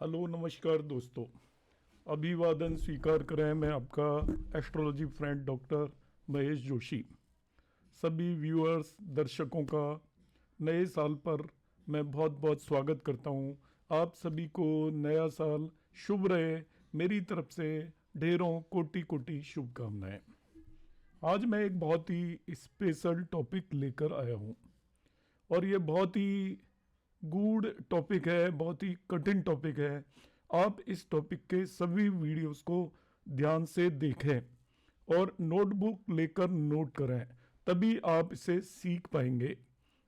Hello नमस्कार दोस्तों। अभिवादन स्वीकार करें, मैं आपका astrology friend doctor Mahesh Joshi. सभी व्यूअर्स दर्शकों का नए साल पर मैं बहुत बहुत स्वागत करता हूं। आप सभी को नया साल शुभ रहे, मेरी तरफ से ढेरों कोटि कोटि शुभकामनाएं। आज मैं एक बहुत ही स्पेशल टॉपिक लेकर आया हूं और ये बहुत ही गूढ़ टॉपिक है, बहुत ही कठिन टॉपिक है। आप इस टॉपिक के सभी वीडियोस को ध्यान से देखें और नोटबुक लेकर नोट करें, तभी आप इसे सीख पाएंगे।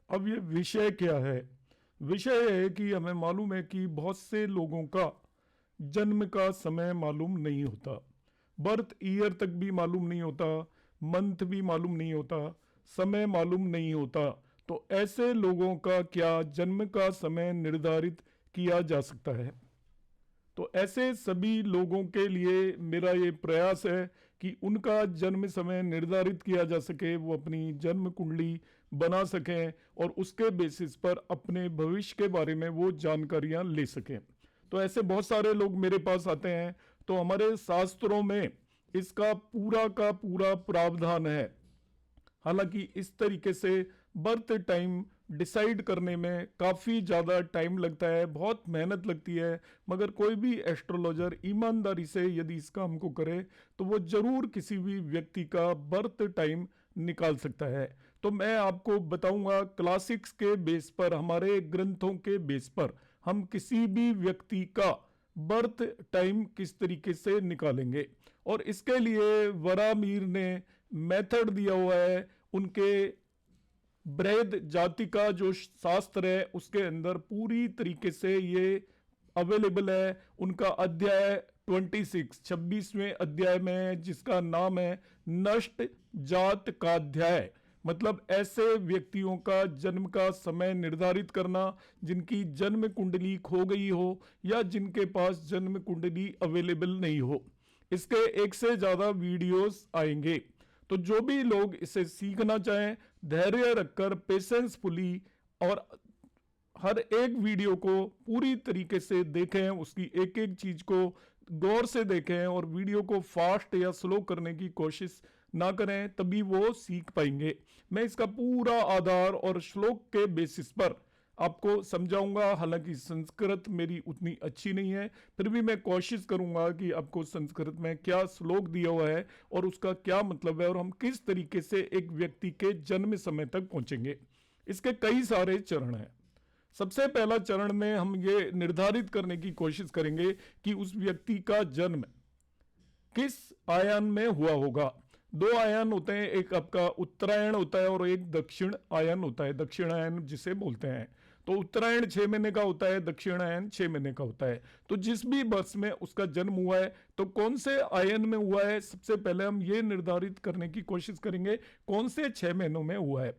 अब ये विषय क्या है? विषय है कि हमें मालूम है कि बहुत से लोगों का जन्म का समय मालूम नहीं होता, बर्थ ईयर तक भी मालूम नहीं होता, मंथ भी मालूम नहीं होता, समय मालूम नहीं होता। तो ऐसे लोगों का क्या जन्म का समय निर्धारित किया जा सकता है? तो ऐसे सभी लोगों के लिए मेरा ये प्रयास है कि उनका जन्म समय निर्धारित किया जा सके, वो अपनी जन्म कुंडली बना सकें और उसके बेसिस पर अपने भविष्य के बारे में वो जानकारियां ले सकें। तो ऐसे बहुत सारे लोग मेरे पास आते हैं। तो हमारे शास्त्रों में इसका पूरा का पूरा प्रावधान है। हालांकि इस तरीके से बर्थ टाइम डिसाइड करने में काफ़ी ज़्यादा टाइम लगता है, बहुत मेहनत लगती है, मगर कोई भी एस्ट्रोलॉजर ईमानदारी से यदि इस काम को करे तो वो जरूर किसी भी व्यक्ति का बर्थ टाइम निकाल सकता है। तो मैं आपको बताऊंगा क्लासिक्स के बेस पर, हमारे ग्रंथों के बेस पर हम किसी भी व्यक्ति का बर्थ टाइम किस तरीके से निकालेंगे। और इसके लिए वरामीर ने मेथड दिया हुआ है। उनके बृहद जाति का जो शास्त्र है उसके अंदर पूरी तरीके से ये अवेलेबल है। उनका अध्याय 26वें अध्याय में, जिसका नाम है नष्ट जात का अध्याय, मतलब ऐसे व्यक्तियों का जन्म का समय निर्धारित करना जिनकी जन्म कुंडली खो गई हो या जिनके पास जन्म कुंडली अवेलेबल नहीं हो। इसके एक से ज्यादा वीडियोस आएंगे। तो जो भी लोग इसे सीखना चाहें, धैर्य रखकर पेशेंसफुली और हर एक वीडियो को पूरी तरीके से देखें, उसकी एक एक चीज को गौर से देखें और वीडियो को फास्ट या स्लो करने की कोशिश ना करें, तभी वो सीख पाएंगे। मैं इसका पूरा आधार और श्लोक के बेसिस पर आपको समझाऊंगा। हालांकि संस्कृत मेरी उतनी अच्छी नहीं है, फिर भी मैं कोशिश करूंगा कि आपको संस्कृत में क्या श्लोक दिया हुआ है और उसका क्या मतलब है और हम किस तरीके से एक व्यक्ति के जन्म समय तक पहुंचेंगे। इसके कई सारे चरण हैं। सबसे पहला चरण में हम ये निर्धारित करने की कोशिश करेंगे कि उस व्यक्ति का जन्म किस आयान में हुआ होगा। दो आयान होते हैं, एक आपका उत्तरायण होता है और एक दक्षिण आयन होता है, दक्षिणायन जिसे बोलते हैं। तो उत्तरायण 6 महीने का होता है, दक्षिणायन 6 महीने का होता है। तो जिस भी वर्ष में उसका जन्म हुआ है तो कौन से आयन में हुआ है, सबसे पहले हम ये निर्धारित करने की कोशिश करेंगे कौन से 6 महीनों में हुआ है।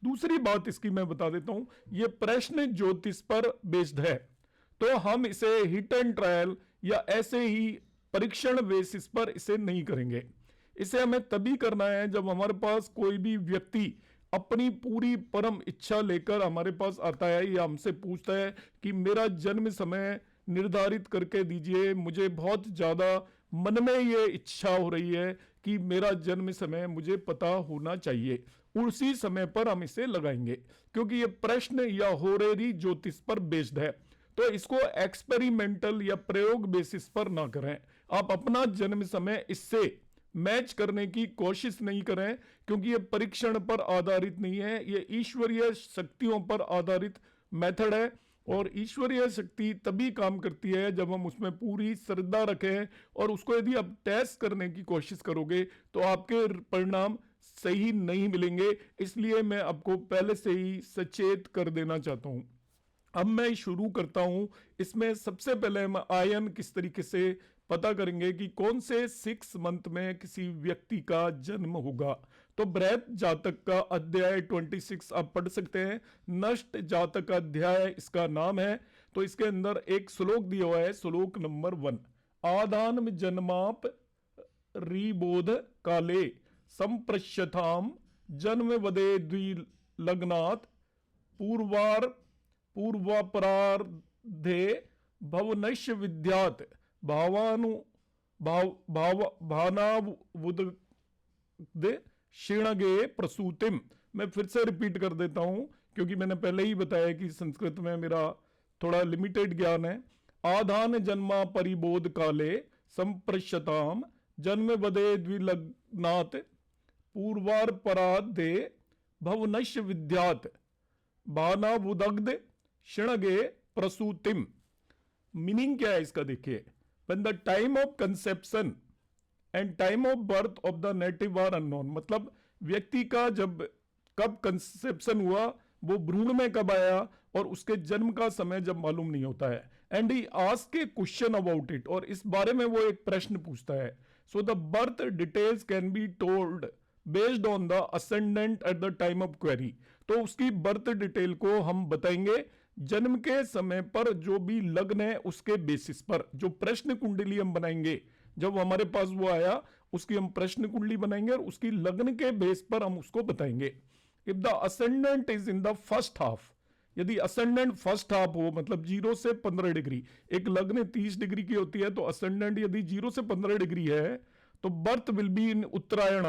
दूसरी बात इसकी मैं बता देता हूं, यह प्रश्न ज्योतिष पर बेस्ड है। तो हम इसे हिट एंड ट्रायल या ऐसे ही परीक्षण बेसिस पर इसे नहीं करेंगे। इसे हमें तभी करना है जब हमारे पास कोई भी व्यक्ति अपनी पूरी परम इच्छा लेकर हमारे पास आता है या हमसे पूछता है कि मेरा जन्म समय निर्धारित करके दीजिए, मुझे बहुत ज्यादा मन में ये इच्छा हो रही है कि मेरा जन्म समय मुझे पता होना चाहिए। उसी समय पर हम इसे लगाएंगे, क्योंकि ये प्रश्न या होरेरी ज्योतिष पर बेस्ड है। तो इसको एक्सपेरिमेंटल या प्रयोग बेसिस पर ना करें। आप अपना जन्म समय इससे मैच करने की कोशिश नहीं करें, क्योंकि ये परीक्षण पर आधारित नहीं है, ये ईश्वरीय शक्तियों पर आधारित मेथड है। और ईश्वरीय शक्ति तभी काम करती है जब हम उसमें पूरी श्रद्धा रखें, और उसको यदि आप टेस्ट करने की कोशिश करोगे तो आपके परिणाम सही नहीं मिलेंगे। इसलिए मैं आपको पहले से ही सचेत कर देना चाहता हूं। अब मैं शुरू करता हूं। इसमें सबसे पहले हम आयन किस तरीके से पता करेंगे कि कौन से 6 मंथ में किसी व्यक्ति का जन्म होगा। तो बृहत जातक का अध्याय 26 आप पढ़ सकते हैं। नष्ट जातक अध्याय इसका नाम है। तो इसके अंदर एक श्लोक दिया हुआ है, श्लोक नंबर 1। आदान जन्माप रिबोध काले संप्रश्यताम जन्म वदे द्विलग्नात् पूर्वार पूर्वापरार्धे भवनश्य विद्यात भावानु भाव भानावुदे क्षीणगे प्रसूतिम। मैं फिर से रिपीट कर देता हूं क्योंकि मैंने पहले ही बताया कि संस्कृत में मेरा थोड़ा लिमिटेड ज्ञान है। आधान जन्मा परिबोध काले संप्रश्यताम जन्म वदे द्विलग्नात् पूर्वार पराधे भवनश्य विद्यात भानावुदग्ध क्षीणगे प्रसूतिम। मीनिंग क्या है इसका देखिए। When the time of conception and time of birth of the native are unknown, मतलब व्यक्ति का जब कब कंसेप्शन हुआ, वो भ्रूण में कब आया और उसके जन्म का समय जब मालूम नहीं होता है। And he ask A question about it, और इस बारे में वो एक प्रश्न पूछता है। So the birth details can be told based on the ascendant at the time of query. तो उसकी बर्थ डिटेल को हम बताएंगे जन्म के समय पर, जो भी लग्न है उसके बेसिस पर। जो प्रश्न कुंडली हम बनाएंगे, जब हमारे पास वो आया उसकी हम प्रश्न कुंडली बनाएंगे और उसकी लग्न के बेस पर हम उसको बताएंगे। If the ascendant is in the first half, यदि असेंडेंट फर्स्ट हाफ हो मतलब 0 से 15 डिग्री, एक लग्न 30 डिग्री की होती है, तो असेंडेंट यदि 0 से 15 डिग्री है तो birth will be in Uttarayan.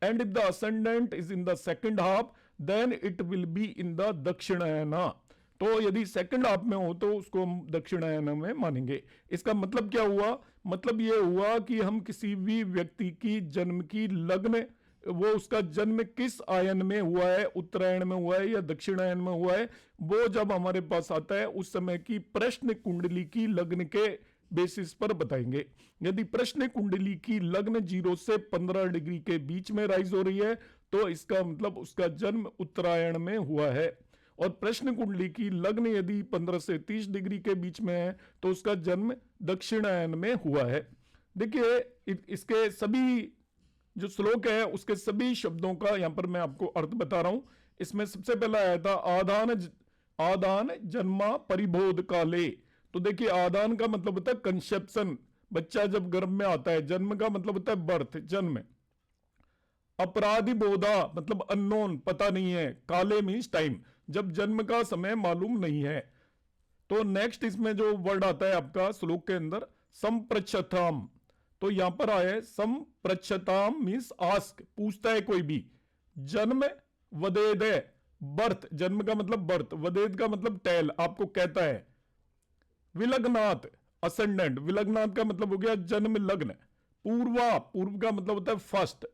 And if the ascendant is in the second half then it will be in the Dakshinayan. तो यदि सेकंड हाफ में हो तो उसको हम दक्षिणायन में मानेंगे। इसका मतलब क्या हुआ? मतलब ये हुआ कि हम किसी भी व्यक्ति की जन्म की लग्न, वो उसका जन्म किस आयन में हुआ है, उत्तरायण में हुआ है या दक्षिणायन में हुआ है, वो जब हमारे पास आता है उस समय की प्रश्न कुंडली की लग्न के बेसिस पर बताएंगे। यदि प्रश्न कुंडली की लग्न 0 से 15 डिग्री के बीच में राइज हो रही है तो इसका मतलब उसका जन्म उत्तरायण में हुआ है। और प्रश्न कुंडली की लग्न यदि 15 से 30 डिग्री के बीच में है तो उसका जन्म दक्षिणायन में हुआ है। देखिए इसके सभी जो श्लोक है उसके सभी शब्दों का यहां पर मैं आपको अर्थ बता रहा हूं। इसमें सबसे पहला आया था आदान जन्मा परिबोध काले। तो देखिए आदान का मतलब होता है कंसेप्शन, बच्चा जब गर्भ में आता है। जन्म का मतलब होता है बर्थ, जन्म। अपराधी बोधा मतलब अननोन, पता नहीं है। काले मीन्स टाइम, जब जन्म का समय मालूम नहीं है। तो नेक्स्ट इसमें जो वर्ड आता है आपका श्लोक के अंदर संप्रच्छताम, तो यहां पर आया संप्रच्छताम मीन्स आस्क, पूछता है कोई भी। जन्म वदेद है बर्थ, जन्म का मतलब बर्थ, वदेद का मतलब टेल, आपको कहता है। विलग्नात असेंडेंट, विलग्नात का मतलब हो गया जन्म लग्न। पूर्वा, पूर्व का मतलब होता है फर्स्ट।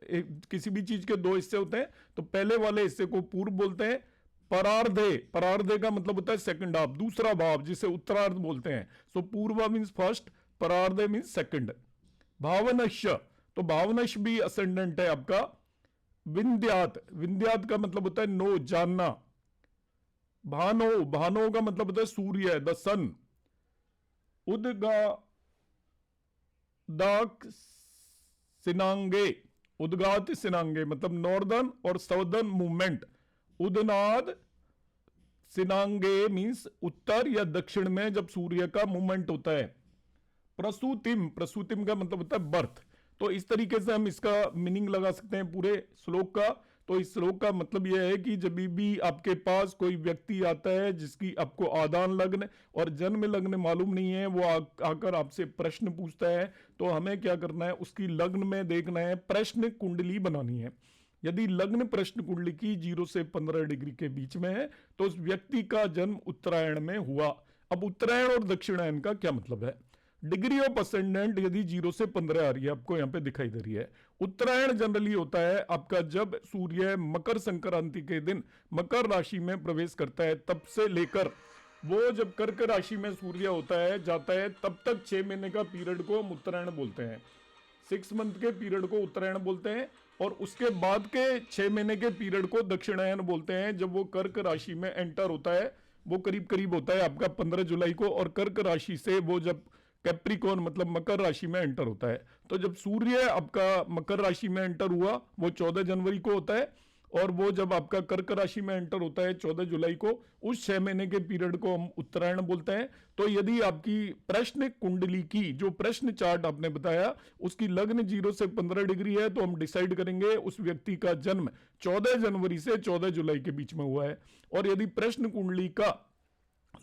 किसी भी चीज के दो हिस्से होते हैं तो पहले वाले हिस्से को पूर्व बोलते हैं। परार्धे, परार्धे का मतलब होता है सेकंड हाफ, दूसरा भाव, जिसे उत्तरार्ध बोलते हैं। सो पूर्वा मीन्स फर्स्ट, परार्धे मीन्स सेकंड। भावनश, तो भावनश भी असेंडेंट है आपका। विंध्यात, विंध्यात का मतलब होता है नो, जानना। भानो, भानो का मतलब होता है सूर्य, द सन। उदगा दाक सिनांगे, उदगात सिनांगे मतलब नॉर्दर्न और साउदर्न मूवमेंट। उदनाद सिनांगे मीन्स उत्तर या दक्षिण में जब सूर्य का मूवमेंट होता है। प्रसूतिम, प्रसूतिम का मतलब होता है बर्थ। तो इस तरीके से हम इसका मीनिंग लगा सकते हैं पूरे श्लोक का। तो इस श्लोक का मतलब यह है कि जब भी आपके पास कोई व्यक्ति आता है जिसकी आपको आदान लग्न और जन्म लग्न मालूम नहीं है, वो आकर आपसे प्रश्न पूछता है, तो हमें क्या करना है, उसकी लग्न में देखना है, प्रश्न कुंडली बनानी है। यदि लग्न प्रश्न कुंडली की 0 से 15 डिग्री के बीच में है तो उस व्यक्ति का जन्म उत्तरायण में हुआ। अब उत्तरायण और दक्षिणायन का क्या मतलब है? डिग्री ऑफ असेंडेंट यदि 0 से 15 आ रही है, आपको यहां पे दिखाई दे रही है। उत्तरायण जनरली होता है आपका जब सूर्य मकर संक्रांति के दिन मकर राशि में प्रवेश करता है, तब से लेकर वो जब कर्क राशि में सूर्य होता है जाता है, तब तक 6 महीने का पीरियड को हम उत्तरायण बोलते हैं। 6 मंथ के पीरियड को उत्तरायण बोलते हैं। और उसके बाद के 6 महीने के पीरियड को दक्षिणायन बोलते हैं। जब वो कर्क राशि में एंटर होता है, वो करीब करीब होता है आपका 15 जुलाई को, और कर्क राशि से वो जब कैप्रिकॉर्न मतलब मकर राशि में एंटर होता है, तो जब सूर्य आपका मकर राशि में एंटर हुआ वो 14 जनवरी को होता है, और वो जब आपका कर्क राशि में एंटर होता है 14 जुलाई को, उस 6 महीने के पीरियड को हम उत्तरायण बोलते हैं। तो यदि आपकी प्रश्न कुंडली की जो प्रश्न चार्ट आपने बताया उसकी लग्न 0 से 15 डिग्री है, तो हम डिसाइड करेंगे उस व्यक्ति का जन्म 14 जनवरी से 14 जुलाई के बीच में हुआ है। और यदि प्रश्न कुंडली का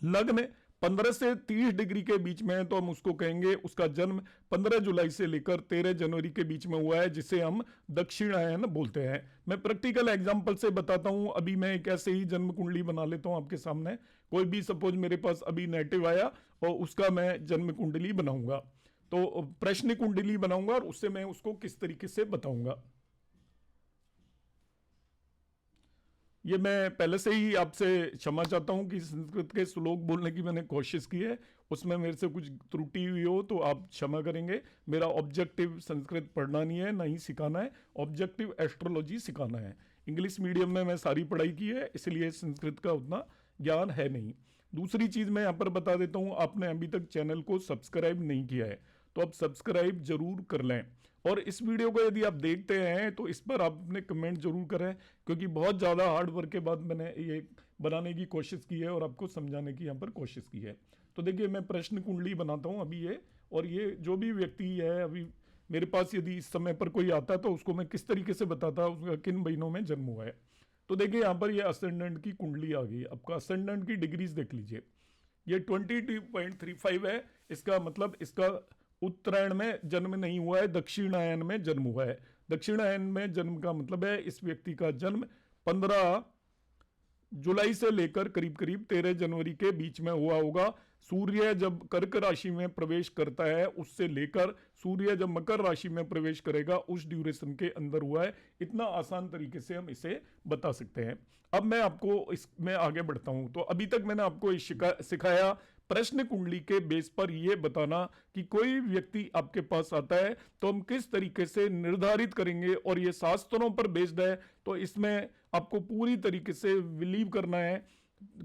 लग्न 15 से 30 डिग्री के बीच में है तो हम उसको कहेंगे उसका जन्म 15 जुलाई से लेकर 13 जनवरी के बीच में हुआ है, जिसे हम दक्षिणायन बोलते हैं। मैं प्रैक्टिकल एग्जांपल से बताता हूं। अभी मैं एक ऐसे ही जन्म कुंडली बना लेता हूं आपके सामने। कोई भी सपोज मेरे पास अभी नेटिव आया और उसका मैं जन्म कुंडली बनाऊंगा, तो प्रश्न कुंडली बनाऊंगा और उससे मैं उसको किस तरीके से बताऊंगा। ये मैं पहले से ही आपसे क्षमा चाहता हूं कि संस्कृत के श्लोक बोलने की मैंने कोशिश की है, उसमें मेरे से कुछ त्रुटि हुई हो तो आप क्षमा करेंगे। मेरा ऑब्जेक्टिव संस्कृत पढ़ना नहीं है, ना ही सिखाना है, ऑब्जेक्टिव एस्ट्रोलॉजी सिखाना है। इंग्लिश मीडियम में मैं सारी पढ़ाई की है, इसलिए संस्कृत का उतना ज्ञान है नहीं। दूसरी चीज मैं यहाँ पर बता देता हूँ, आपने अभी तक चैनल को सब्सक्राइब नहीं किया है तो आप सब्सक्राइब जरूर कर लें। और इस वीडियो को यदि आप देखते हैं तो इस पर आप अपने कमेंट जरूर करें, क्योंकि बहुत ज़्यादा हार्ड वर्क के बाद मैंने ये बनाने की कोशिश की है और आपको समझाने की यहाँ पर कोशिश की है। तो देखिए मैं प्रश्न कुंडली बनाता हूँ अभी ये, और ये जो भी व्यक्ति है अभी मेरे पास यदि इस समय पर कोई आता है तो उसको मैं किस तरीके से बताता हूँ उसका किन महीनों में जन्म हुआ है। तो देखिए यहाँ पर ये असेंडेंट की कुंडली आ गई। आपका असेंडेंट की डिग्रीज देख लीजिए, ये 22.35 है। इसका मतलब इसका उत्तरायण में जन्म नहीं हुआ है, दक्षिणायन में जन्म हुआ है। दक्षिणायन में जन्म का मतलब है इस व्यक्ति का जन्म 15 जुलाई से लेकर करीब करीब 13 जनवरी के बीच में हुआ होगा। सूर्य जब कर्क राशि में प्रवेश करता है उससे लेकर सूर्य जब मकर राशि में प्रवेश करेगा उस ड्यूरेशन के अंदर हुआ है। इतना आसान तरीके से हम इसे बता सकते हैं। अब मैं आपको इसमें आगे बढ़ता हूं। तो अभी तक मैंने आपको सिखाया प्रश्न कुंडली के बेस पर यह बताना कि कोई व्यक्ति आपके पास आता है तो हम किस तरीके से निर्धारित करेंगे, और ये शास्त्रों पर बेस्ड है तो इसमें आपको पूरी तरीके से बिलीव करना है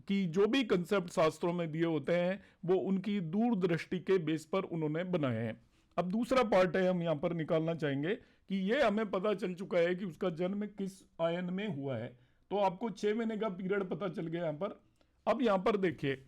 कि जो भी कंसेप्ट शास्त्रों में दिए होते हैं वो उनकी दूरदृष्टि के बेस पर उन्होंने बनाए हैं। अब दूसरा पार्ट है, हम यहाँ पर निकालना चाहेंगे कि ये हमें पता चल चुका है कि उसका जन्म किस आयन में हुआ है, तो आपको 6 महीने का पीरियड पता चल गया यहाँ पर। अब यहाँ पर देखिए,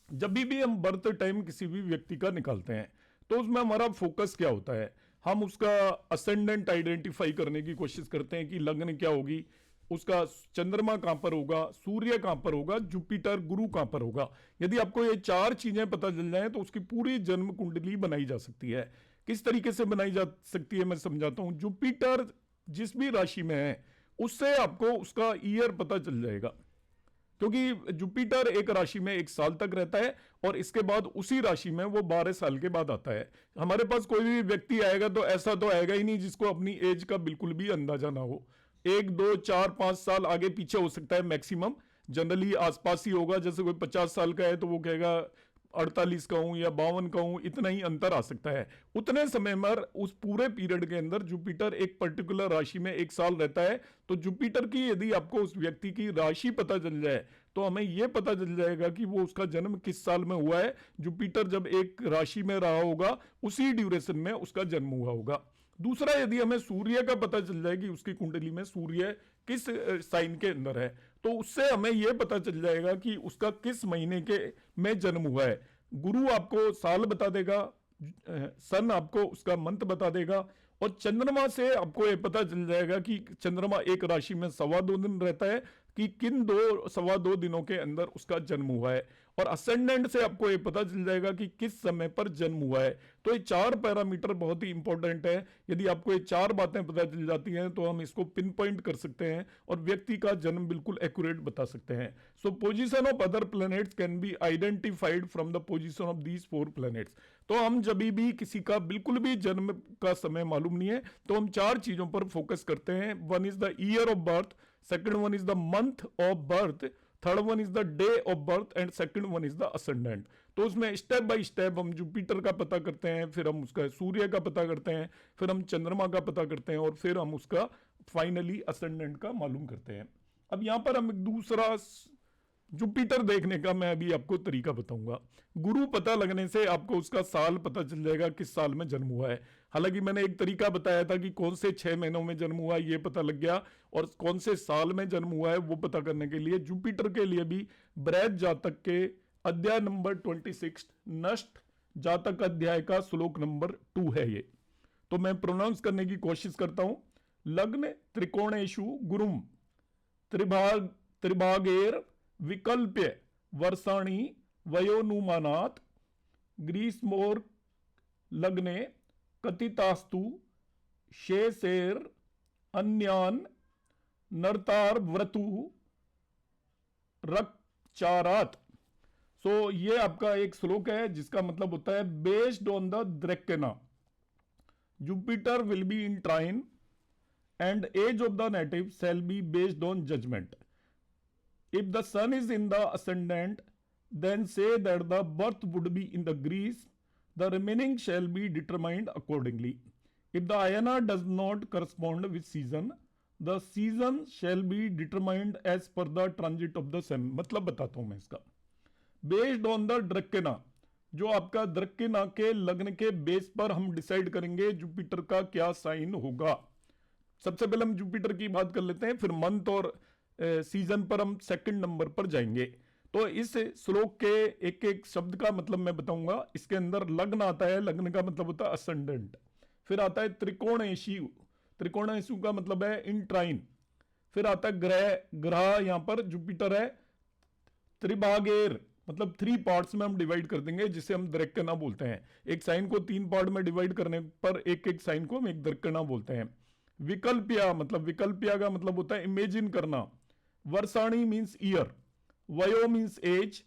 जब भी हम बर्थ टाइम किसी भी व्यक्ति का निकालते हैं तो उसमें हमारा फोकस क्या होता है, हम उसका असेंडेंट आइडेंटिफाई करने की कोशिश करते हैं कि लग्न क्या होगी, उसका चंद्रमा कहां पर होगा, सूर्य कहां पर होगा, जुपिटर गुरु कहां पर होगा। यदि आपको ये 4 चीजें पता चल जाए तो उसकी पूरी जन्म कुंडली बनाई जा सकती है। किस तरीके से बनाई जा सकती है मैं समझाता हूं। जुपिटर जिस भी राशि में है उससे आपको उसका ईयर पता चल जाएगा, क्योंकि जुपिटर एक राशि में 1 साल तक रहता है और इसके बाद उसी राशि में वो 12 साल के बाद आता है। हमारे पास कोई भी व्यक्ति आएगा तो ऐसा तो आएगा ही नहीं जिसको अपनी एज का बिल्कुल भी अंदाजा ना हो। 1, 2, 4, 5 साल आगे पीछे हो सकता है मैक्सिमम, जनरली आसपास ही होगा। जैसे कोई 50 साल का है तो वो कहेगा 48 का हूं या 52 का हूं, इतना ही अंतर आ सकता है। उतने समय में उस पूरे पीरियड के अंदर जुपिटर एक पर्टिकुलर राशि में 1 साल रहता है। तो जुपिटर की यदि आपको उस व्यक्ति की राशि पता चल जाए तो हमें यह पता चल जाएगा कि वो उसका जन्म किस साल में हुआ है। जुपिटर जब एक राशि में रहा होगा उसी ड्यूरेशन में उसका जन्म हुआ होगा। दूसरा, यदि हमें सूर्य का पता चल जाए कि उसकी कुंडली में सूर्य किस साइन के अंदर है तो उससे हमें यह पता चल जाएगा कि उसका किस महीने के में जन्म हुआ है। गुरु आपको साल बता देगा, सन आपको उसका मंथ बता देगा, और चंद्रमा से आपको यह पता चल जाएगा कि चंद्रमा एक राशि में 2.25 दिन रहता है कि किन 2.25 दिनों के अंदर उसका जन्म हुआ है। और असेंडेंट से आपको ये पता चल जाएगा कि किस समय पर जन्म हुआ है। तो ये 4 पैरामीटर बहुत ही इंपॉर्टेंट है। यदि आपको ये 4 बातें पता चल जाती हैं तो हम इसको पिन पॉइंट कर सकते हैं और व्यक्ति का जन्म बिल्कुल एक्यूरेट बता सकते हैं। सो position of other planets can be identified from the position of these 4 planets. तो हम जब भी किसी का बिल्कुल भी जन्म का समय मालूम नहीं है तो हम 4 चीजों पर फोकस करते हैं। 1 is the year of birth, second one is the month of birth, third one is the day of birth and second one is the ascendant. तो उसमें स्टेप बाय स्टेप हम जुपिटर का पता करते हैं, फिर हम उसका सूर्य का पता करते हैं, फिर हम चंद्रमा का पता करते हैं और फिर हम उसका फाइनली असेंडेंट का मालूम करते हैं। अब यहां पर हम एक दूसरा जुपिटर देखने का मैं अभी आपको तरीका बताऊंगा। गुरु पता लगने से आपको उसका साल पता चल जाएगा किस साल में जन्म हुआ है। हालांकि मैंने एक तरीका बताया था कि कौन से 6 महीनों में जन्म हुआ है ये पता लग गया, और कौन से साल में जन्म हुआ है वो पता करने के लिए जुपिटर के लिए भी बृहद जातक के अध्याय नंबर 26 नष्ट जातक अध्याय का श्लोक नंबर 2 है ये। तो मैं प्रोनाउंस करने की कोशिश करता हूं। लग्न त्रिकोणेशु गुरुम त्रिभागेर विकल्प्य वर्षाणी वयोनुमानात ग्रीष्मोर लग्ने कथितास्तु शेषेर अन्यान नरतार व्रतु रक्चारात। सो ये आपका एक श्लोक है जिसका मतलब होता है बेस्ड ऑन द द्रेक्केना Jupiter will be in trine and age of the native shall be based on judgment. If the sun is in the ascendant, then say that the birth would be in the Greece, the remaining shall be determined accordingly. If the ayana does not correspond with season, the season shall be determined as per the transit of the sun. मतलब बताता हूं मैं इसका। Based on the Dracana, जो आपका द्रक्केना के लग्न के बेस पर हम डिसाइड करेंगे जुपिटर का क्या साइन होगा। सबसे पहले हम जुपिटर की बात कर लेते हैं, फिर मंथ और सीजन पर हम सेकंड नंबर पर जाएंगे। तो इस श्लोक के एक एक शब्द का मतलब मैं बताऊंगा। इसके अंदर लग्न आता है, लग्न का मतलब होता है असेंडेंट। फिर आता है त्रिकोणेशु, त्रिकोणेशु का मतलब है इन ट्राइन। फिर आता है ग्रह, ग्रह यहां पर जुपिटर है त्रिभागेर, मतलब 3 पार्ट्स में हम डिवाइड कर देंगे जिसे हम द्रक्केना बोलते हैं। एक साइन को 3 पार्ट में डिवाइड करने पर एक एक साइन को हम एक द्रक्केना बोलते हैं। विकल्पिया, मतलब विकल्पिया का मतलब होता है इमेजिन करना। वर्षाणी मींस ईयर, वयो मींस एज,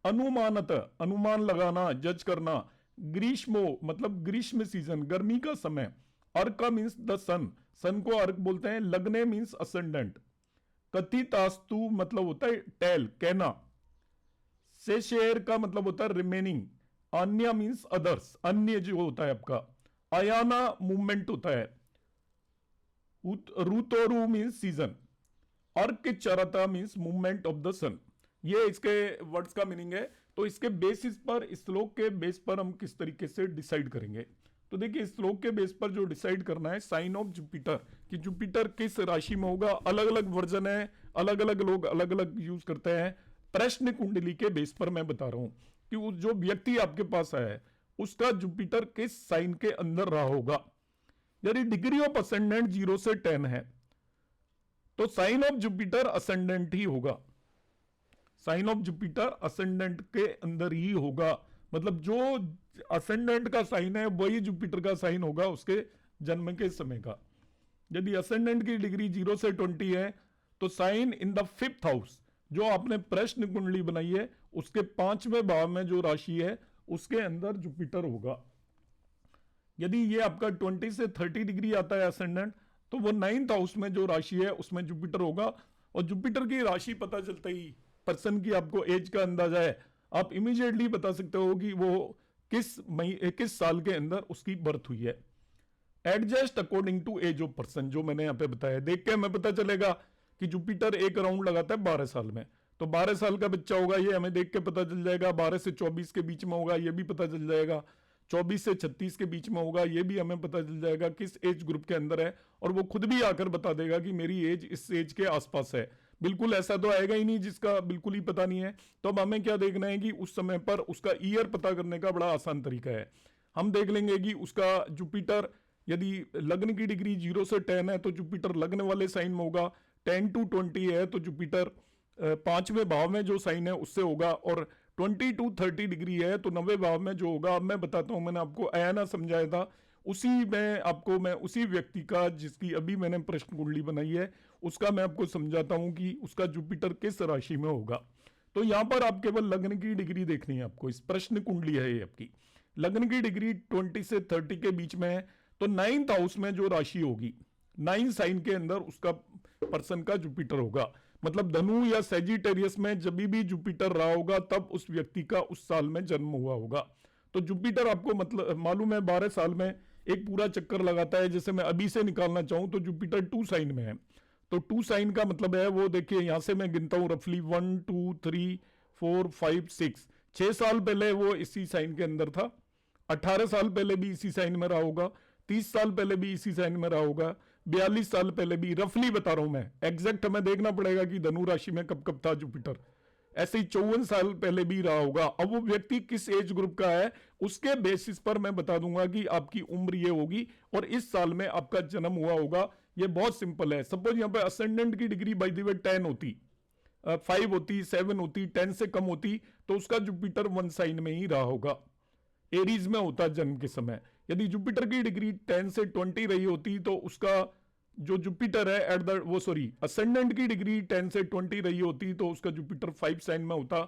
अनुमानत अनुमान लगाना, जज करना, ग्रीष्मो मतलब ग्रीष्म सीजन गर्मी का समय, अर्क मींस द सन, सन को अर्क बोलते हैं, लग्ने मींस असेंडेंट, कथितास्तु मतलब होता है टेल कहना, शेषेर का मतलब होता है रिमेनिंग, अन्य मींस अदर्स अन्य जो होता है आपका, अयाना मूवमेंट होता है, ऋतोरु मीन्स सीजन, अर्क चरता मीन्स मूवमेंट ऑफ द सन। ये इसके वर्ड्स का मीनिंग है। तो इसके बेसिस पर, इस श्लोक के बेस पर हम किस तरीके से डिसाइड करेंगे। तो देखिए इस श्लोक के बेस पर जो डिसाइड करना है साइन ऑफ जुपिटर, कि जुपिटर किस राशि में होगा। अलग अलग वर्जन है, अलग अलग लोग अलग अलग यूज करते हैं। प्रश्न कुंडली के बेस पर मैं बता रहा हूं कि उस जो व्यक्ति आपके पास है उसका जुपिटर किस साइन के अंदर रहा होगा। यदि डिग्री ऑफ असेंडेंट 0 से 10 है तो साइन ऑफ जुपिटर असेंडेंट ही होगा, साइन ऑफ जुपिटर असेंडेंट के अंदर ही होगा। मतलब जो असेंडेंट का साइन है वही जुपिटर का साइन होगा उसके जन्म के समय का। यदि असेंडेंट की डिग्री 0 से 20 है तो sign in the 5th house, जो आपने प्रश्न कुंडली बनाई है उसके 5वें भाव में जो राशि है उसके अंदर जुपिटर होगा। यदि ये आपका 20 से 30 डिग्री आता है असेंडेंट तो वो 9th हाउस में जो राशि है उसमें जुपिटर होगा। और जुपिटर की राशि पता चलता ही पर्सन की आपको एज का अंदाजा है, आप इमीडिएटली बता सकते हो कि वो किस साल के अंदर उसकी बर्थ हुई है। Adjust according to age of person, जो मैंने यहाँ पे बताया, देख के हमें पता चलेगा कि जुपिटर एक राउंड लगाता है 12 साल में, तो 12 साल का बच्चा होगा ये हमें देख के पता चल जाएगा। 12 से 24 के बीच में होगा ये भी पता चल जाएगा। 24 से 36 के बीच में होगा ये भी हमें पता चल जाएगा किस एज ग्रुप के अंदर है। और वो खुद भी आकर बता देगा कि मेरी एज इस एज के आसपास है। बिल्कुल ऐसा तो आएगा ही नहीं जिसका बिल्कुल ही पता नहीं है। तो अब हमें क्या देखना है कि उस समय पर उसका ईयर पता करने का बड़ा आसान तरीका है। हम देख लेंगे कि उसका जुपिटर यदि लग्न की डिग्री 0 से 10 है तो जुपिटर लग्न वाले साइन में होगा। 10 to 20 है तो जुपिटर 5वें भाव में जो साइन है उससे होगा। और 20 to 30 डिग्री है तो 9वें भाव में जो होगा, अब मैं बताता हूं, मैंने आपको अयाना समझाया था, उसी में आपको मैं उसी व्यक्ति का जिसकी अभी मैंने प्रश्न कुंडली बनाई है उसका मैं आपको समझाता हूं कि उसका जुपिटर किस राशि में होगा। तो यहां पर आप केवल लग्न की डिग्री देखनी है आपको। इस प्रश्न कुंडली है ये आपकी, लग्न की डिग्री 20 से 30 के बीच में है तो 9th हाउस में जो राशि होगी 9 साइन के अंदर उसका पर्सन का जुपिटर होगा। मतलब धनु या सेजिटेरियस में जब भी जुपिटर रहा होगा तब उस व्यक्ति का उस साल में जन्म हुआ होगा। तो जुपिटर आपको मतलब मालूम है 12 साल में एक पूरा चक्कर लगाता है। जैसे मैं अभी से निकालना चाहूं तो जुपिटर 2 साइन में है, तो 2 साइन का मतलब है वो देखिए यहां से मैं गिनता हूं रफली 1 2 3 4 5 6, 6 साल पहले वो इसी साइन के अंदर था। 18 साल पहले भी इसी साइन में रहा होगा। 30 साल पहले भी इसी साइन में रहा होगा। 42 साल पहले भी, रफली बता रहा हूं मैं, एग्जैक्ट हमें देखना पड़ेगा कि धनु राशि में कब कब था जुपिटर। ऐसे ही 54 साल पहले भी रहा होगा। अब वो व्यक्ति किस एज ग्रुप का है उसके बेसिस पर मैं बता दूंगा कि आपकी उम्र ये होगी और इस साल में आपका जन्म हुआ होगा। ये बहुत सिंपल है। सपोज यहां पे असेंडेंट की डिग्री बाय द वे 10 होती, 5 होती, 7 होती, 10 से कम होती, तो उसका जुपिटर 1 साइन में ही रहा होगा, एरीज में होता जन्म के समय। यदि जुपिटर की डिग्री 10 से 20 रही होती तो उसका जो जुपिटर है एट द वो सॉरी असेंडेंट की डिग्री 10 से 20 रही होती तो उसका जुपिटर 5 साइन में होता।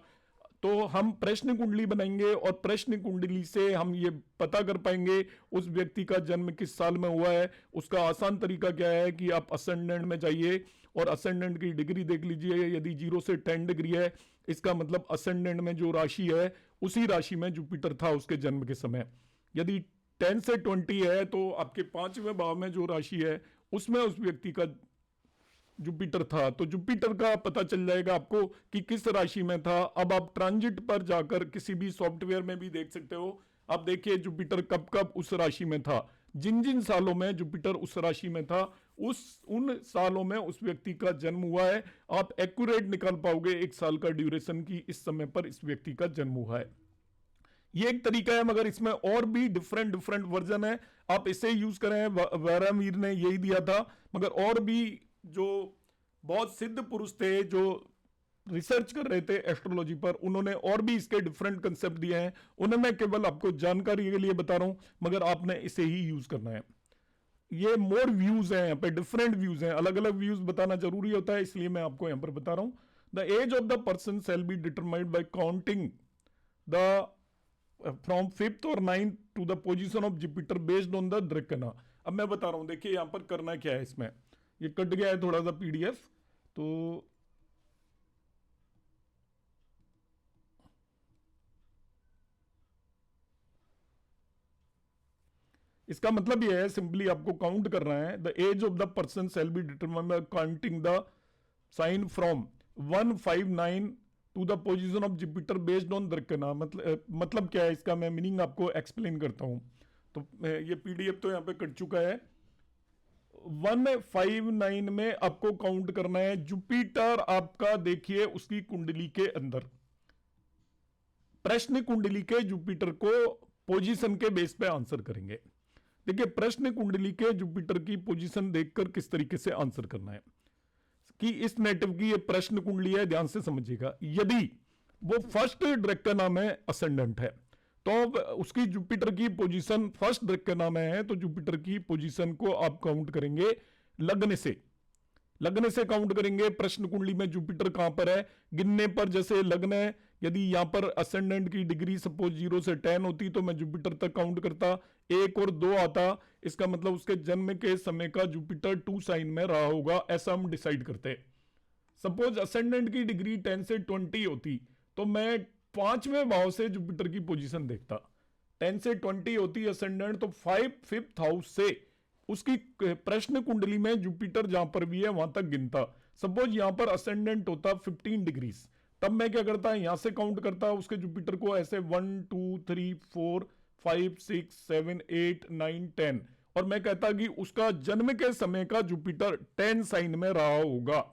तो हम प्रश्न कुंडली बनाएंगे और प्रश्न कुंडली से हम ये पता कर पाएंगे उस व्यक्ति का जन्म किस साल में हुआ है। उसका आसान तरीका क्या है कि आप असेंडेंट में जाइए और असेंडेंट की डिग्री देख लीजिए। यदि 0 से 10 डिग्री है, इसका मतलब असेंडेंट में जो राशि है उसी राशि में जुपिटर था उसके जन्म के समय। यदि 10 से 20 है तो आपके 5वें भाव में जो राशि है उसमें उस व्यक्ति का जुपिटर था, तो जुपिटर का पता चल जाएगा आपको कि किस राशि में था। अब आप ट्रांजिट पर जाकर किसी भी सॉफ्टवेयर में भी देख सकते हो। आप देखिए जुपिटर कब कब उस राशि में था, जिन जिन सालों में जुपिटर उस राशि में था उन सालों में उस व्यक्ति का जन्म हुआ है। आप एक्यूरेट निकाल पाओगे एक साल का ड्यूरेशन की इस समय पर इस व्यक्ति का जन्म हुआ है। ये एक तरीका है, मगर इसमें और भी डिफरेंट डिफरेंट वर्जन है। आप इसे यूज करें, वारामीर ने यही दिया था, मगर और भी जो बहुत सिद्ध पुरुष थे जो रिसर्च कर रहे थे एस्ट्रोलॉजी पर, उन्होंने और भी इसके डिफरेंट कंसेप्ट दिए हैं। उन्हें मैं केवल आपको जानकारी के लिए बता रहा हूं, मगर आपने इसे ही यूज करना है। ये मोर व्यूज हैं, यहाँ पे डिफरेंट व्यूज हैं, अलग अलग व्यूज बताना जरूरी होता है, इसलिए मैं आपको यहाँ पर बता रहा हूं। The age of the person shall be determined by counting the from 5th और 9th to the position of Jupiter based on the द्रकना। अब मैं बता रहा हूं, देखिए यहां पर करना क्या है। इसमें ये कट गया है थोड़ा सा पीडीएफ, तो इसका मतलब यह है, सिंपली आपको काउंट करना है। The age of the person shall be determined by counting the sign from 159 to the position of Jupiter based on द्रकना। मतलब क्या है इसका, मैं मीनिंग आपको एक्सप्लेन करता हूं। तो ये पीडीएफ तो यहां पे कट चुका है। 159 में आपको काउंट करना है जुपिटर आपका, देखिए उसकी कुंडली के अंदर, प्रश्न कुंडली के जुपिटर को पोजीशन के बेस पे आंसर करेंगे। देखिए प्रश्न कुंडली के जुपिटर की पोजीशन देखकर किस तरीके से आंसर करना है कि इस नेटिव की ये प्रश्न कुंडली है, ध्यान से समझिएगा। यदि वो फर्स्ट ड्रैकना में असेंडेंट है तो उसकी जुपिटर की पोजीशन फर्स्ट ड्रैकना में है, तो जुपिटर की पोजीशन को आप काउंट करेंगे लग्न से काउंट करेंगे। प्रश्न कुंडली में जुपिटर कहां पर है, गिनने पर, जैसे लग्न है, यदि यहां पर असेंडेंट की डिग्री सपोज 0 से 10 होती तो मैं जुपिटर तक काउंट करता, 1 और 2 आता, इसका मतलब उसके जन्म के समय का जुपिटर 2 साइन में रहा होगा, ऐसा हम डिसाइड करते। सपोज असेंडेंट की डिग्री 10 से 20 होती तो मैं 5वें भाव से जुपिटर की पोजीशन देखता। 10 से 20 होती असेंडेंट तो 5th हाउस से उसकी प्रश्न कुंडली में जुपिटर जहां पर भी है वहां तक गिनता। सपोज यहां पर असेंडेंट होता 15 डिग्रीज, तब मैं क्या करता, यहां से काउंट करता उसके जुपिटर को ऐसे 1 2 3 4 5 6 7 8 9 10, और मैं कहता कि उसका जन्म के समय का जुपिटर 10 साइन में रहा होगा।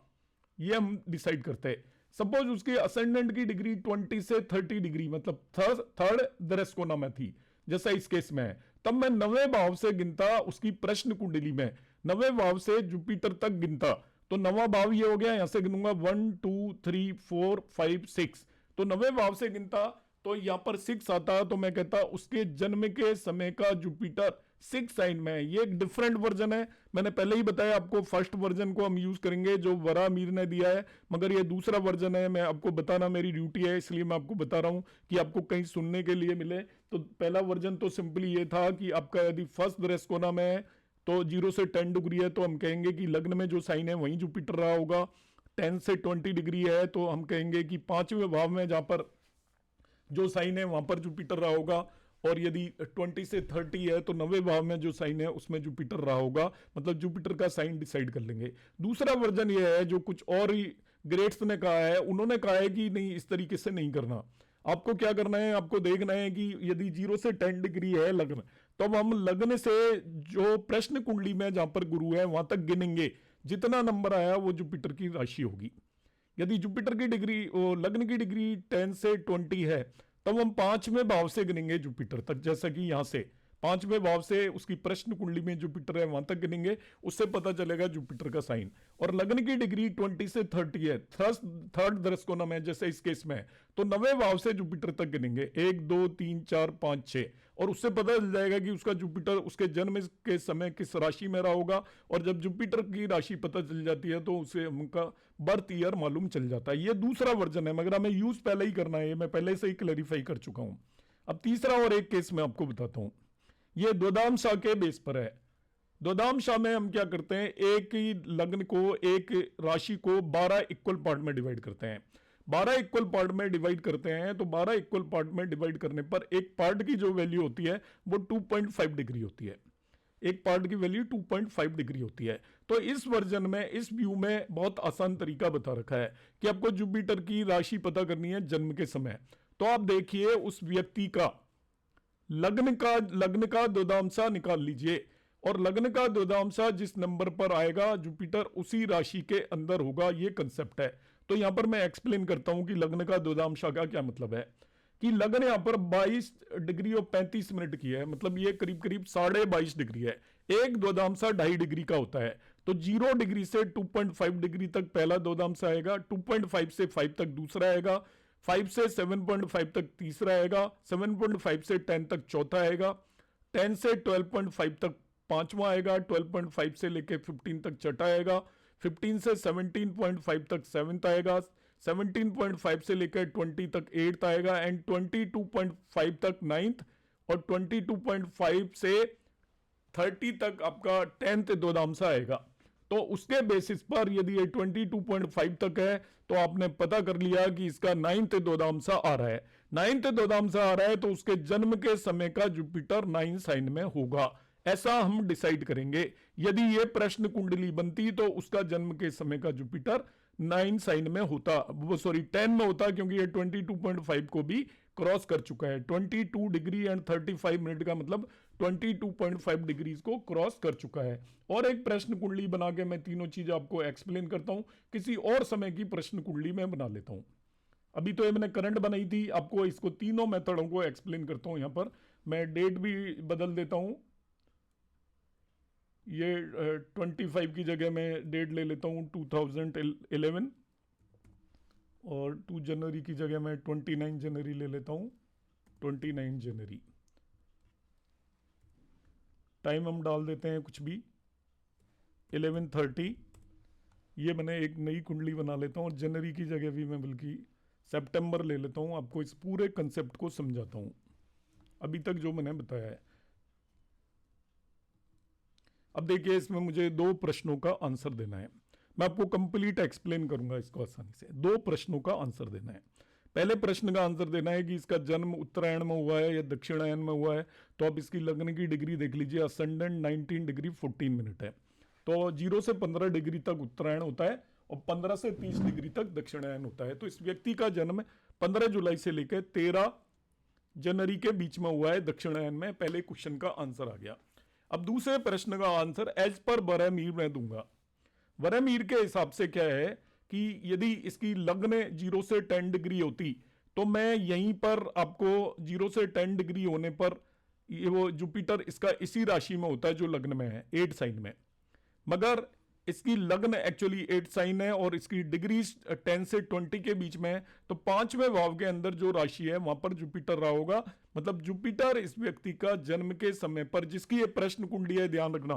ये हम डिसाइड करते हैं। सपोज उसकी असेंडेंट की डिग्री 20 से 30 डिग्री, मतलब थर्ड दरस्कोना में थी, जैसा इस केस में है, तब मैं 9वें भाव से गिनता उसकी प्रश्न कुंडली में, 9वें भाव से जुपिटर तक गिनता। तो 9वां भाव ये हो गया, यहां से गिनूंगा 1 2 3 4 5 6, तो 9वें भाव से गिनता तो यहां पर 6 आता, तो मैं कहता उसके जन्म के समय का जुपिटर 6 साइन में है। ये एक डिफरेंट वर्जन है, मैंने पहले ही बताया आपको। फर्स्ट वर्जन को हम यूज करेंगे जो वरामीर ने दिया है, मगर ये दूसरा वर्जन है, मैं आपको बताना मेरी ड्यूटी है, इसलिए मैं आपको बता रहा हूं कि आपको कहीं सुनने के लिए मिले। तो पहला वर्जन तो सिंपली ये था कि आपका यदि फर्स्ट दृष्कोना में है तो 0 से 10 डिग्री है तो हम कहेंगे कि लग्न में जो साइन है वहीं जुपिटर रहा होगा। 10 से 20 डिग्री है तो हम कहेंगे कि 5वें भाव में जहां पर जो साइन है वहां पर जुपिटर रहा होगा। और यदि 20 से 30 है तो 9वें भाव में जो साइन है उसमें जुपिटर रहा होगा, मतलब जुपिटर का साइन डिसाइड कर लेंगे। दूसरा वर्जन ये है जो कुछ और ही ग्रेट्स ने कहा है, उन्होंने कहा है कि नहीं, इस तरीके से नहीं करना। आपको क्या करना है, आपको देखना है कि यदि 0 से 10 डिग्री है लग्न, तो अब हम लग्न से जो प्रश्न कुंडली में जहां पर गुरु है वहां तक गिनेंगे, जितना नंबर आया वो जुपिटर की राशि होगी। यदि जुपिटर की डिग्री, लग्न की डिग्री 10 से 20 है, तब हम 5वें भाव से गिनेंगे जुपिटर तक, जैसा कि यहां से 5वें भाव से उसकी प्रश्न कुंडली में जुपिटर है वहां तक गिनेंगे, उससे पता चलेगा जुपिटर का साइन। और लग्न की डिग्री 20 से 30 है, थर्ड दृष्टिकोण है जैसे इस केस में है, तो 9वें भाव से जुपिटर तक गिनेंगे, 1 2 3 4 5 6, और उससे पता चल जाएगा कि उसका जुपिटर उसके जन्म के समय किस राशि में रहा होगा। और जब जुपिटर की राशि पता चल जाती है तो उसे उनका बर्थ ईयर मालूम चल जाता है। ये दूसरा वर्जन है, मगर हमें यूज पहले ही करना है, ये मैं पहले से ही क्लैरिफाई कर चुका हूं। अब तीसरा और एक केस मैं आपको बताता हूं, ये द्वदांशा के बेस पर है। द्वदांशा में हम क्या करते हैं, एक ही लग्न को, एक राशि को 12 इक्वल पार्ट में डिवाइड करते हैं। 12 इक्वल पार्ट में डिवाइड करते हैं तो 12 इक्वल पार्ट में डिवाइड करने पर एक पार्ट की जो वैल्यू होती है वो 2.5 डिग्री होती है। एक पार्ट की वैल्यू 2.5 डिग्री होती है। तो इस वर्जन में, इस व्यू में बहुत आसान तरीका बता रखा है कि आपको जुपिटर की राशि पता करनी है जन्म के समय। तो आप देखिए उस व्यक्ति का लग्न का द्वदांशा निकाल लीजिए, और लग्न का द्वदांशा जिस नंबर पर आएगा जुपिटर उसी राशि के अंदर होगा, ये कंसेप्ट है। तो यहां पर मैं एक्सप्लेन करता हूं कि लग्न का द्वदांशा का क्या मतलब है। कि लग्न यहां पर 22 डिग्री और 35 मिनट की है, मतलब ये करीब करीब 22.5 डिग्री है। एक द्वदांशा 2.5 डिग्री का होता है, तो 0 डिग्री से 2.5 डिग्री तक पहला द्वदांशा आएगा, 2.5 से 5 तक दूसरा आएगा, 5 से 7.5 तक तीसरा आएगा, 7.5 से 10 तक चौथा आएगा, 10 से 12.5 तक पांचवा आएगा, 12.5 से लेके 15 तक छठा आएगा, 15 से 17.5 तक सेवंथ आएगा, 17.5 से लेकर 20 तक 8th आएगा, एंड 22.5 तक 9th, और 22.5 से 30 तक आपका 10th द्वदांशा आएगा। तो उसके बेसिस पर यदि ये 22.5 तक है तो आपने पता कर लिया कि इसका 9th द्वदांशा आ रहा है। 9th द्वदांशा आ रहा है तो उसके जन्म के समय का जुपिटर 9 साइन में होगा, ऐसा हम डिसाइड करेंगे। यदि ये प्रश्न कुंडली बनती तो उसका जन्म के समय का जुपिटर 9 साइन में होता, वो सॉरी 10 में होता, क्योंकि ये 22.5 को भी क्रॉस कर चुका है। 22 डिग्री एंड 35 मिनट का मतलब 22.5 डिग्रीज को क्रॉस कर चुका है। और एक प्रश्न कुंडली बना के मैं तीनों चीज आपको एक्सप्लेन करता हूं, किसी और समय की प्रश्न कुंडली में बना लेता हूं। अभी तो ये मैंने करंट बनाई थी, आपको इसको तीनों मेथडों को एक्सप्लेन करता हूं। यहां पर मैं डेट भी बदल देता हूं, ये 25 की जगह मैं डेट ले लेता हूं 2011, और 2 जनवरी की जगह मैं 29 जनवरी ले लेता हूं, 29 जनवरी। टाइम हम डाल देते हैं कुछ भी, 11:30। ये मैंने एक नई कुंडली बना लेता हूं, और जनवरी की जगह भी मैं बल्कि सितंबर ले लेता हूं, आपको इस पूरे कंसेप्ट को समझाता हूं अभी तक जो मैंने बताया है। अब देखिए इसमें मुझे 2 प्रश्नों का आंसर देना है, मैं आपको कंप्लीट एक्सप्लेन करूंगा इसको आसानी से। 2 प्रश्नों का आंसर देना है। पहले प्रश्न का आंसर देना है कि इसका जन्म उत्तरायण में हुआ है या दक्षिणायन में हुआ है। तो आप इसकी लग्न की डिग्री देख लीजिए, असेंडेंट 19 डिग्री 14 मिनट है, तो 0 से 15 डिग्री तक उत्तरायण होता है और 15 से 30 डिग्री तक दक्षिणायन होता है। तो इस व्यक्ति का जन्म 15 जुलाई से लेकर 13 जनवरी के बीच में हुआ है दक्षिणायन में। पहले क्वेश्चन का आंसर आ गया। अब दूसरे प्रश्न का आंसर एज पर बरहमीर मैं दूंगा। बरहमीर के हिसाब से क्या है कि यदि इसकी लग्न 0 से 10 डिग्री होती तो मैं यहीं पर आपको 0 से 10 डिग्री होने पर ये वो जुपिटर इसका इसी राशि में होता है जो लग्न में है, 8 साइन में। मगर इसकी लग्न एक्चुअली 8 साइन है और इसकी डिग्री 10 से 20 के बीच में है, तो 5वें भाव के अंदर जो राशि है वहां पर जुपिटर रहा होगा। मतलब जुपिटर इस व्यक्ति का जन्म के समय पर, जिसकी ये प्रश्न कुंडली है ध्यान रखना,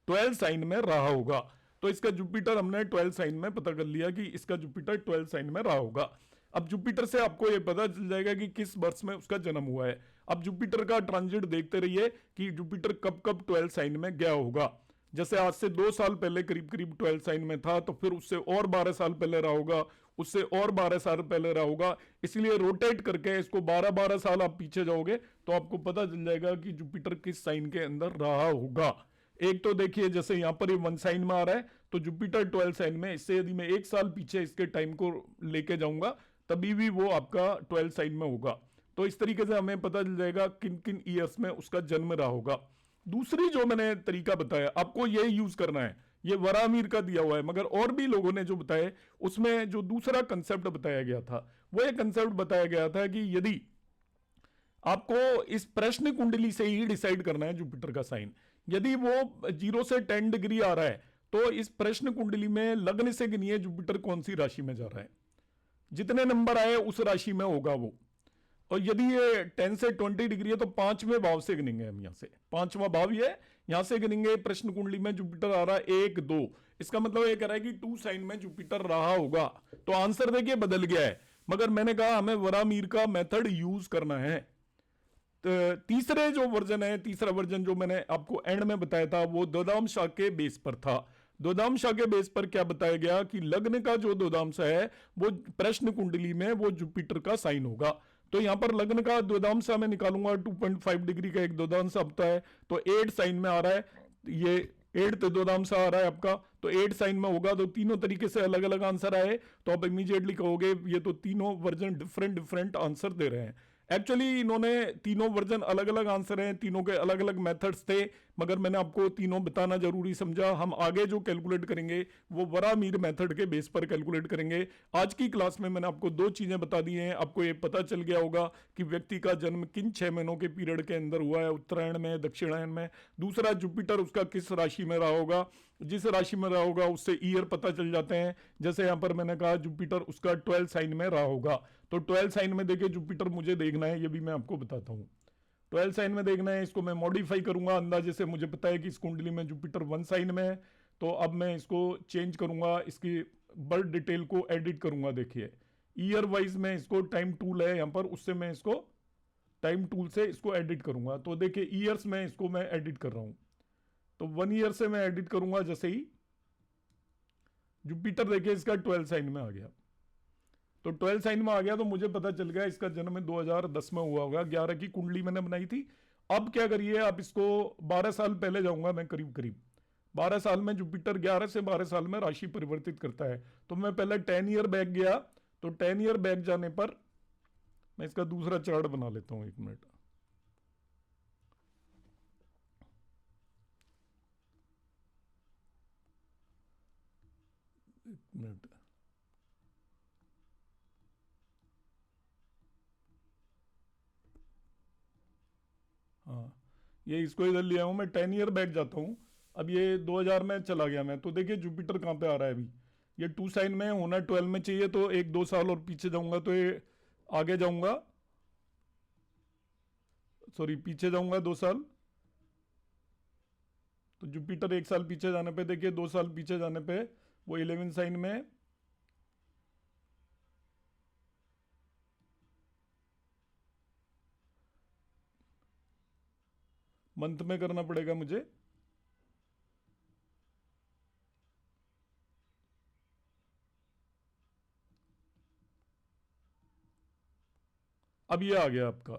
12 साइन में रहा होगा। तो इसका जुपिटर हमने 12 साइन में पता कर लिया कि इसका जुपिटर 12 साइन में रहा होगा। अब जुपिटर से आपको यह पता चल जाएगा कि किस वर्ष में उसका जन्म हुआ है। अब जुपिटर का ट्रांजिट देखते रहिए कि जुपिटर कब कब 12 साइन में गया होगा। जैसे आज से 2 साल पहले करीब करीब 12 साइन में था, तो फिर उससे और 12 साल पहले रहा होगा, उससे और 12 साल पहले रहा होगा। इसलिए रोटेट करके इसको 12-12 साल आप पीछे जाओगे तो आपको पता चल जाएगा कि जुपिटर किस साइन के अंदर रहा होगा। एक तो देखिए जैसे यहां पर ये 1 साइन में आ रहा है तो जुपिटर 12 साइन में, इससे यदि मैं 1 साल पीछे इसके टाइम को लेके जाऊंगा तभी भी वो आपका 12 साइन में होगा। तो इस तरीके से हमें पता चल जाएगा किन किन ईयर्स में उसका जन्म रहा होगा। दूसरी जो मैंने तरीका बताया आपको ये यूज करना है, ये वरामीर का दिया हुआ है, मगर और भी लोगों ने जो बताया उसमें जो दूसरा कंसेप्ट बताया गया था वो ये कंसेप्ट बताया गया था कि यदि आपको इस प्रश्न कुंडली से ही डिसाइड करना है जुपिटर का साइन। यदि वो 0 से 10 डिग्री आ रहा है तो इस प्रश्न कुंडली में लग्न से गिनिए जुपिटर कौन सी राशि में जा रहा है, जितने नंबर आए उस राशि में होगा वो। और यदि ये 10 से 20 डिग्री है तो पांचवें भाव से गिनेंगे हम, यहां से पांचवा भाव ये यहां से गिनेंगे। प्रश्न कुंडली में जुपिटर आ रहा है 1 2, इसका मतलब ये कह रहा है कि 2 साइन में जुपिटर रहा होगा। तो आंसर देखिए बदल गया है, मगर मैंने कहा हमें वरामीर का मेथड यूज करना है। तो तीसरे जो वर्जन है, तीसरा वर्जन जो मैंने आपको एंड में बताया था वो द्वदांश के बेस पर था। द्वदांश के बेस पर क्या बताया गया कि लग्न का जो द्वदांश है वो प्रश्न कुंडली में वो जुपिटर का साइन होगा। तो यहां पर लग्न का द्वदांश मैं निकालूंगा, 2.5 डिग्री का एक द्वदांश आता है तो 8 साइन में आ रहा है, ये 8 द्वदांश आ रहा है आपका, तो 8 साइन में होगा। तो तीनों तरीके से अलग अलग आंसर आए तो आप इमीडिएटली कहोगे ये तो तीनों वर्जन डिफरेंट डिफरेंट आंसर दे रहे हैं। एक्चुअली इन्होंने तीनों वर्जन अलग अलग आंसर हैं, तीनों के अलग अलग मेथड्स थे, मगर मैंने आपको तीनों बताना जरूरी समझा। हम आगे जो कैलकुलेट करेंगे वो वरामीर मेथड के बेस पर कैलकुलेट करेंगे। आज की क्लास में मैंने आपको 2 चीजें बता दी हैं। आपको ये पता चल गया होगा कि व्यक्ति का जन्म किन 6 महीनों के पीरियड के अंदर हुआ है, उत्तरायण में, दक्षिणायन में। दूसरा, जुपिटर उसका किस राशि में रहा होगा, जिस राशि में रहा होगा उससे ईयर पता चल जाते हैं। जैसे यहां पर मैंने कहा जुपिटर उसका 12 साइन में रहा होगा, तो 12 साइन में देखिए जुपिटर मुझे देखना है, ये भी मैं आपको बताता हूं। 12 साइन में देखना है, इसको मैं मॉडिफाई करूंगा अंदाजे से। मुझे पता है कि इस कुंडली में जुपिटर 1 साइन में है, तो अब मैं इसको चेंज करूंगा, इसकी बर्थ डिटेल को एडिट करूंगा। देखिए ईयर वाइज में इसको टाइम टूल है यहां पर, उससे मैं इसको टाइम टूल से इसको एडिट करूंगा। तो देखिए ईयर्स में इसको मैं एडिट कर रहा हूं, तो 1 ईयर से मैं एडिट करूंगा। जैसे ही जुपिटर देखिए इसका 12 साइन में आ गया, तो 12 साइन में आ गया तो मुझे पता चल गया इसका जन्म 2010 में हुआ होगा। 11 की कुंडली मैंने बनाई थी। अब क्या करिए, आप इसको 12 साल पहले जाऊंगा मैं, करीब करीब 12 साल में जुपिटर 11 से 12 साल में राशि परिवर्तित करता है। तो मैं पहले 10 ईयर बैक गया, तो 10 ईयर बैक जाने पर मैं इसका दूसरा चार्ट बना लेता हूं, 1 मिनट। मिनट हाँ, ये इसको इधर ले आऊं मैं, 10 ईयर बैक जाता हूं। अब ये 2000 में चला गया मैं, तो देखिए जुपिटर कहां पे आ रहा है अभी, ये 2 साइन में होना 12 में चाहिए, तो 1 2 साल और पीछे जाऊंगा तो ये आगे जाऊंगा, सॉरी पीछे जाऊंगा 2 साल। तो जुपिटर 1 साल पीछे जाने पे देखिए 2 साल पीछे जाने पे वो 11 साइन में है। मंथ में करना पड़ेगा मुझे। अब ये आ गया आपका,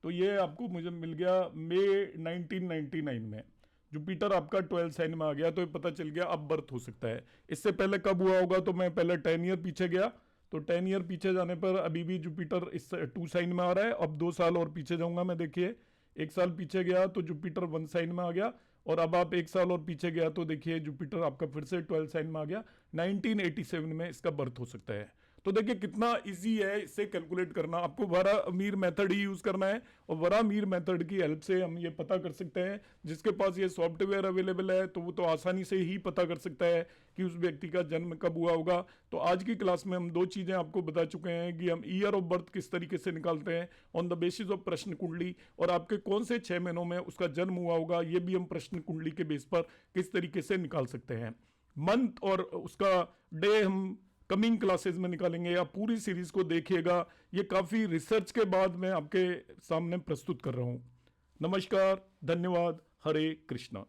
तो ये आपको मुझे मिल गया मई 1999 में जुपिटर आपका 12 साइन में आ गया। तो ये पता चल गया अब बर्थ हो सकता है। इससे पहले कब हुआ होगा, तो मैं पहले 10 ईयर पीछे गया, तो 10 ईयर पीछे जाने पर अभी भी जुपिटर इस 2 साइन में आ रहा है। अब 2 साल और पीछे जाऊंगा मैं, देखिए 1 साल पीछे गया तो जुपिटर 1 साइन में आ गया, और अब आप 1 साल और पीछे गया तो देखिए जुपिटर आपका फिर से 12 साइन में आ गया। 1987 में इसका बर्थ हो सकता है। तो देखिए कितना इजी है इससे कैलकुलेट करना। आपको वरामीर मेथड ही यूज करना है, और वरामीर मेथड की हेल्प से हम ये पता कर सकते हैं। जिसके पास ये सॉफ्टवेयर अवेलेबल है तो वो तो आसानी से ही पता कर सकता है कि उस व्यक्ति का जन्म कब हुआ होगा। तो आज की क्लास में हम 2 चीजें आपको बता चुके हैं कि हम ईयर ऑफ बर्थ किस तरीके से निकालते हैं ऑन द बेसिस ऑफ प्रश्न कुंडली, और आपके कौन से 6 महीनों में उसका जन्म हुआ होगा ये भी हम प्रश्न कुंडली के बेस पर किस तरीके से निकाल सकते हैं। मंथ और उसका डे हम कमिंग क्लासेस में निकालेंगे। आप पूरी सीरीज को देखिएगा, ये काफी रिसर्च के बाद मैं आपके सामने प्रस्तुत कर रहा हूं। नमस्कार, धन्यवाद, हरे कृष्णा।